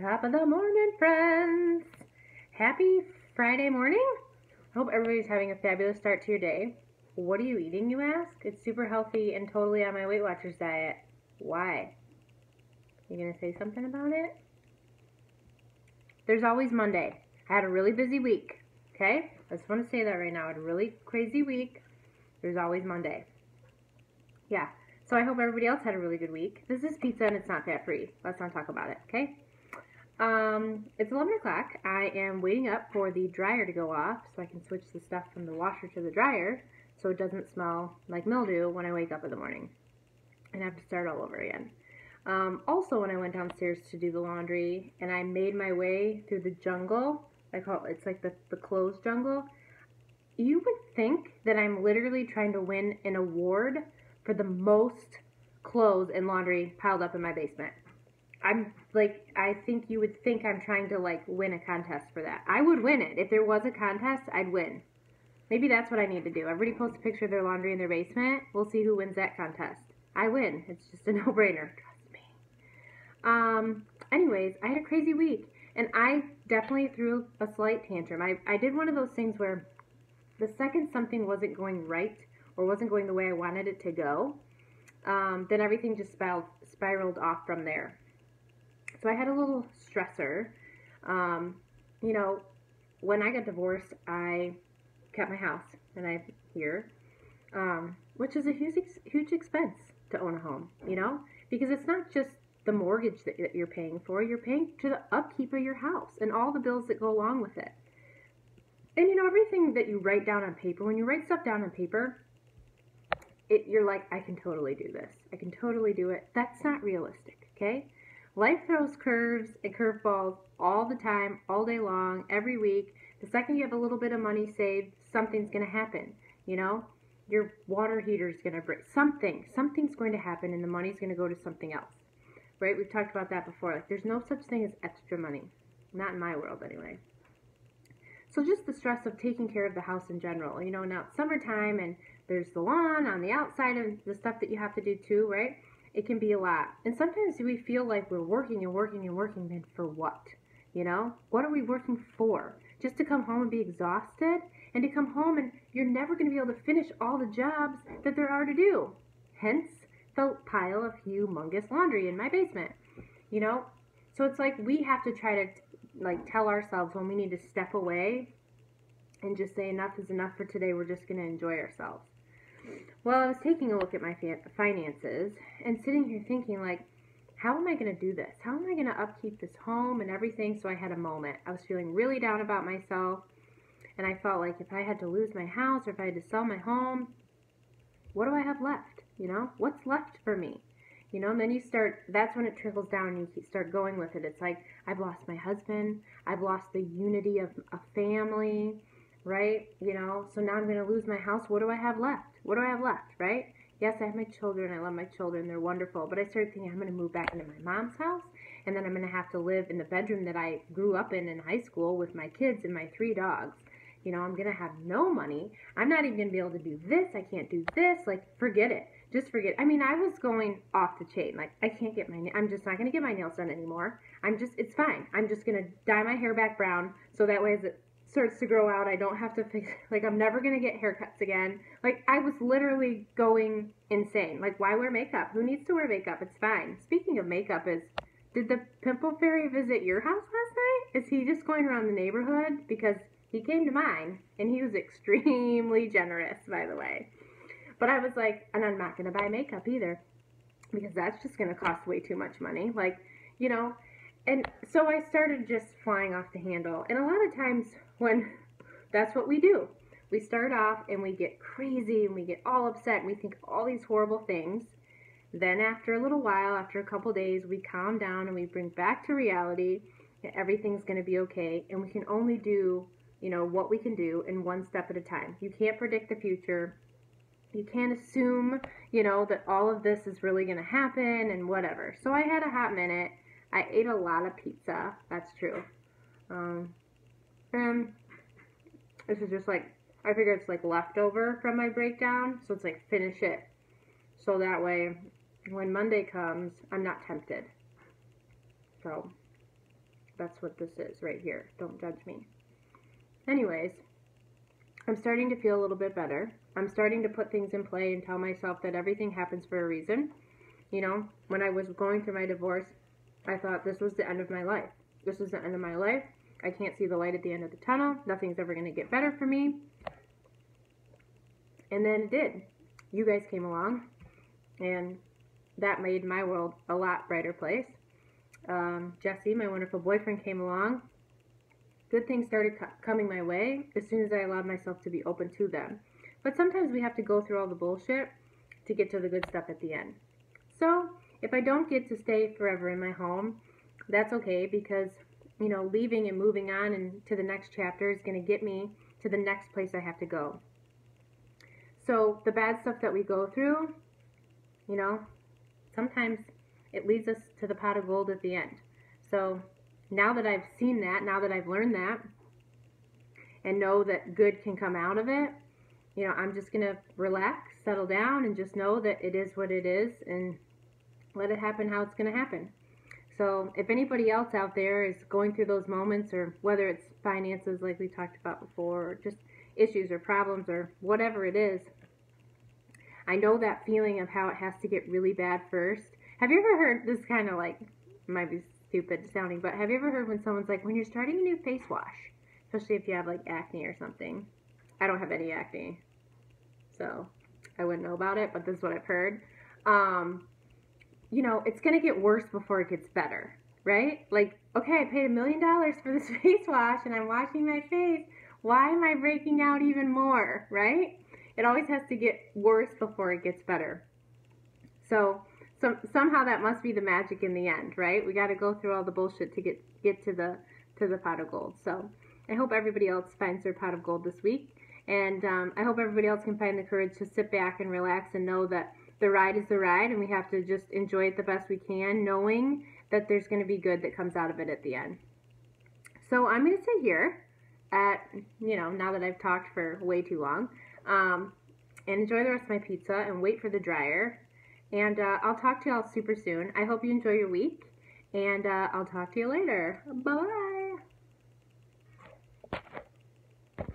Top of the morning, friends. Happy Friday morning. I hope everybody's having a fabulous start to your day. What are you eating, you ask? It's super healthy and totally on my Weight Watchers diet. Why? You gonna say something about it? There's always Monday. I had a really busy week, okay? I just want to say that right now. I had a really crazy week. There's always Monday. Yeah. So I hope everybody else had a really good week. This is pizza and it's not fat free. Let's not talk about it, okay? It's 11 o'clock. I am waiting up for the dryer to go off so I can switch the stuff from the washer to the dryer so it doesn't smell like mildew when I wake up in the morning and have to start all over again. Also, when I went downstairs to do the laundry and I made my way through the jungle, it's like the clothes jungle, you would think that I'm literally trying to win an award for the most clothes and laundry piled up in my basement. I think you would think I'm trying to win a contest for that. I would win it. If there was a contest, I'd win. Maybe that's what I need to do. Everybody post a picture of their laundry in their basement. We'll see who wins that contest. I win. It's just a no-brainer. Trust me. Anyways, I had a crazy week, and I definitely threw a slight tantrum. I did one of those things where the second something wasn't going right or wasn't going the way I wanted it to go, then everything just spiraled off from there. So I had a little stressor. When I got divorced, I kept my house, and I'm here, which is a huge expense to own a home, because it's not just the mortgage that you're paying for. You're paying to the upkeep of your house and all the bills that go along with it. And, everything that you write down on paper, when you write stuff down on paper, you're like, I can totally do this. I can totally do it. That's not realistic, okay? Life throws curves and curveballs all the time, all day long, every week. The second you have a little bit of money saved, something's going to happen, Your water heater's going to break. Something's going to happen, and the money's going to go to something else, right? We've talked about that before. There's no such thing as extra money. Not in my world, anyway. So just the stress of taking care of the house in general. Now it's summertime, and there's the lawn on the outside of the stuff that you have to do too, right? It can be a lot. And sometimes we feel like we're working and working and working, then for what? What are we working for? Just to come home and be exhausted? And to come home and you're never going to be able to finish all the jobs that there are to do. Hence the pile of humongous laundry in my basement. So it's like we have to try to tell ourselves when we need to step away and just say enough is enough for today. We're just going to enjoy ourselves. Well, I was taking a look at my finances and sitting here thinking, how am I going to do this? How am I going to upkeep this home and everything? So I had a moment. I was feeling really down about myself, and I felt like if I had to lose my house or if I had to sell my home, what do I have left? What's left for me? And then that's when it trickles down and you start going with it. It's like, I've lost my husband. I've lost the unity of a family, right? So now I'm going to lose my house. What do I have left? What do I have left, right? Yes, I have my children. I love my children. They're wonderful. But I started thinking I'm going to move back into my mom's house, and then I'm going to have to live in the bedroom that I grew up in high school with my kids and my 3 dogs. I'm going to have no money. I'm not even going to be able to do this. I can't do this. Forget it. Just forget. I was going off the chain. I can't get I'm just not going to get my nails done anymore. It's fine. I'm just going to dye my hair back brown so that way as it starts to grow out, I don't have to fix, I'm never going to get haircuts again. I was literally going insane. Why wear makeup? Who needs to wear makeup? It's fine. Speaking of makeup did the pimple fairy visit your house last night? Is he just going around the neighborhood? Because he came to mine, and he was extremely generous, by the way. But I was like, and I'm not going to buy makeup either, because that's just going to cost way too much money. And so I started just flying off the handle. And a lot of times when that's what we do, we start off and we get crazy and we get all upset and we think all these horrible things. Then after a little while, after a couple days, we calm down and we bring back to reality that everything's going to be okay. And we can only do, what we can do in one step at a time. You can't predict the future. You can't assume, that all of this is really going to happen and whatever. So I had a hot minute. I ate a lot of pizza. That's true. And this is just I figure it's leftover from my breakdown. So it's finish it. So that way, when Monday comes, I'm not tempted. So That's what this is right here. Don't judge me. Anyways, I'm starting to feel a little bit better. I'm starting to put things in play and tell myself that everything happens for a reason. You know, when I was going through my divorce, I thought this was the end of my life. This is the end of my life. I can't see the light at the end of the tunnel. Nothing's ever going to get better for me. And then it did. You guys came along, and that made my world a lot brighter place. Jesse, my wonderful boyfriend, came along. Good things started coming my way as soon as I allowed myself to be open to them. But sometimes we have to go through all the bullshit to get to the good stuff at the end. So if I don't get to stay forever in my home, that's okay, because, you know, leaving and moving on and to the next chapter is going to get me to the next place I have to go. So the bad stuff that we go through, you know, sometimes it leads us to the pot of gold at the end. So now that I've seen that, now that I've learned that, and know that good can come out of it, you know, I'm just going to relax, settle down, and just know that it is what it is, and let it happen how it's going to happen. So if anybody else out there is going through those moments, or whether it's finances like we talked about before, or just issues or problems or whatever it is, I know that feeling of how it has to get really bad first. Have you ever heard, this kind of like, might be stupid sounding, but have you ever heard when someone's like, when you're starting a new face wash, especially if you have like acne or something? I don't have any acne, so I wouldn't know about it, but this is what I've heard. You know, it's going to get worse before it gets better, right? Like, okay, I paid $1 million for this face wash and I'm washing my face. Why am I breaking out even more, right? It always has to get worse before it gets better. So somehow that must be the magic in the end, right? We got to go through all the bullshit to get to the pot of gold. So I hope everybody else finds their pot of gold this week. And I hope everybody else can find the courage to sit back and relax and know that the ride is the ride, and we have to just enjoy it the best we can, knowing that there's going to be good that comes out of it at the end. So I'm going to sit here at, you know, now that I've talked for way too long, and enjoy the rest of my pizza and wait for the dryer. And I'll talk to y'all super soon. I hope you enjoy your week, and I'll talk to you later. Bye.